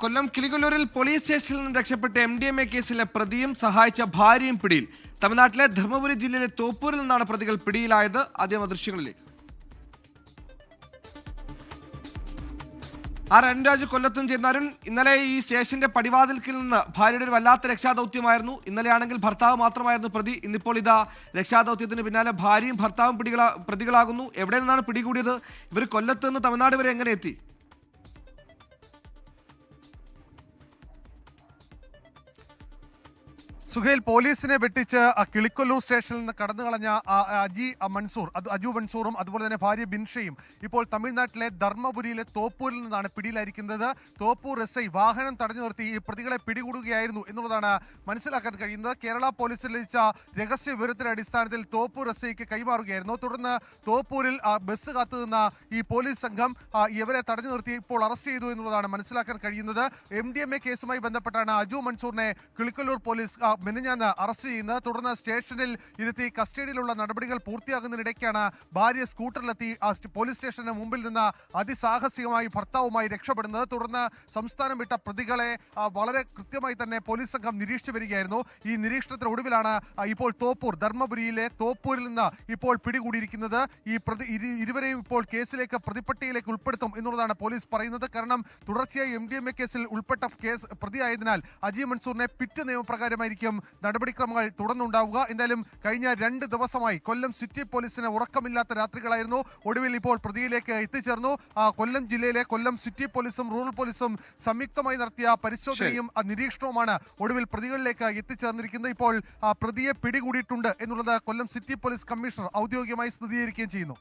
കൊല്ലം കിളികൊല്ലൂരിൽ police സ്റ്റേഷനിൽ നിന്ന് രക്ഷപ്പെട്ട MDMA കേസിലെ പ്രതിയും സഹായിച്ച ഭാര്യയും പിടിയിൽ. തമിഴ്നാട്ടിലെ ധർമ്മപുരി ജില്ലയിലെ തോപ്പൂരിൽ നിന്നാണ് പ്രതികൾ പിടിയിലായത്. ആദ്യം ദൃശ്യങ്ങളിലേക്ക്. അരുൺരാജ് കൊല്ലത്തും ചേർന്നാരും ഇന്നലെ ഈ സ്റ്റേഷന്റെ പടിവാതിൽക്കിൽ നിന്ന് ഭാര്യയുടെ ഒരു വല്ലാത്ത രക്ഷാദൗത്യമായിരുന്നു. ഇന്നലെയാണെങ്കിൽ ഭർത്താവ് മാത്രമായിരുന്നു പ്രതി. ഇന്നിപ്പോൾ ഇതാ രക്ഷാദൗത്യത്തിന് പിന്നാലെ ഭാര്യയും ഭർത്താവും പ്രതികളാകുന്നു. എവിടെ നിന്നാണ് പിടികൂടിയത്? ഇവർ കൊല്ലത്ത് നിന്ന് തമിഴ്നാട് വരെ എങ്ങനെ എത്തി? സുഹേൽ, പോലീസിനെ വെട്ടിച്ച് കിളിക്കൊല്ലൂർ സ്റ്റേഷനിൽ നിന്ന് കടന്നു കളഞ്ഞ അജു മൻസൂറും അതുപോലെ തന്നെ ഭാര്യ ബിൻഷയും ഇപ്പോൾ തമിഴ്നാട്ടിലെ ധർമ്മപുരിയിലെ തോപ്പൂരിൽ നിന്നാണ് പിടിയിലായിരിക്കുന്നത്. തോപ്പൂർ SI വാഹനം തടഞ്ഞു നിർത്തി ഈ പ്രതികളെ പിടികൂടുകയായിരുന്നു എന്നുള്ളതാണ് മനസ്സിലാക്കാൻ കഴിയുന്നത്. കേരള പോലീസിൽ ലഭിച്ച രഹസ്യ വിവരത്തിന്റെ അടിസ്ഥാനത്തിൽ തോപ്പൂർ SIക്ക് കൈമാറുകയായിരുന്നു. തുടർന്ന് തോപ്പൂരിൽ ബസ് കാത്തുനിന്ന ഈ പോലീസ് സംഘം ഇവരെ തടഞ്ഞു നിർത്തി ഇപ്പോൾ അറസ്റ്റ് ചെയ്തു എന്നുള്ളതാണ് മനസ്സിലാക്കാൻ കഴിയുന്നത്. MDMA കേസുമായി ബന്ധപ്പെട്ടാണ് അജു മൻസൂറിനെ കിളിക്കൊല്ലൂർ പോലീസ് മിനിഞ്ഞാന്ന് അറസ്റ്റ് ചെയ്യുന്നത്. തുടർന്ന് സ്റ്റേഷനിൽ ഇരുത്തി കസ്റ്റഡിയിലുള്ള നടപടികൾ പൂർത്തിയാകുന്നതിനിടയ്ക്കാണ് ഭാര്യ സ്കൂട്ടറിലെത്തി പോലീസ് സ്റ്റേഷന് മുമ്പിൽ നിന്ന് അതിസാഹസികമായി ഭർത്താവുമായി രക്ഷപ്പെടുന്നത്. തുടർന്ന് സംസ്ഥാനം വിട്ട പ്രതികളെ വളരെ കൃത്യമായി തന്നെ പോലീസ് സംഘം നിരീക്ഷിച്ചു വരികയായിരുന്നു. ഈ നിരീക്ഷണത്തിനൊടുവിലാണ് ഇപ്പോൾ ധർമ്മപുരിയിലെ തോപ്പൂരിൽ നിന്ന് ഇപ്പോൾ പിടികൂടിയിരിക്കുന്നത്. ഇരുവരെയും ഇപ്പോൾ കേസിലേക്ക് പ്രതിപട്ടികയിലേക്ക് ഉൾപ്പെടുത്തും എന്നുള്ളതാണ് പോലീസ് പറയുന്നത്. കാരണം തുടർച്ചയായി MDMA കേസിൽ ഉൾപ്പെട്ട പ്രതിയായതിനാൽ അജി മൻസൂറിനെ പിറ്റ് നിയമപ്രകാരമായിരിക്കും നടപടിക്രമങ്ങൾ തുടർന്നുണ്ടാവുക. എന്തായാലും കഴിഞ്ഞ 2 ദിവസമായി കൊല്ലം സിറ്റി പോലീസിന് ഉറക്കമില്ലാത്ത രാത്രികളായിരുന്നു. ഒടുവിൽ ഇപ്പോൾ പ്രതിയിലേക്ക് എത്തിച്ചേർന്നു. കൊല്ലം ജില്ലയിലെ കൊല്ലം സിറ്റി പോലീസും റൂറൽ പോലീസും സംയുക്തമായി നടത്തിയ പരിശോധനയും നിരീക്ഷണവുമാണ് ഒടുവിൽ പ്രതികളിലേക്ക് എത്തിച്ചേർന്നിരിക്കുന്നത്. ഇപ്പോൾ പ്രതിയെ പിടികൂടിയിട്ടുണ്ട് എന്നുള്ളത് കൊല്ലം സിറ്റി പോലീസ് കമ്മീഷണർ ഔദ്യോഗികമായി സ്ഥിരീകരിക്കുകയും ചെയ്യുന്നു.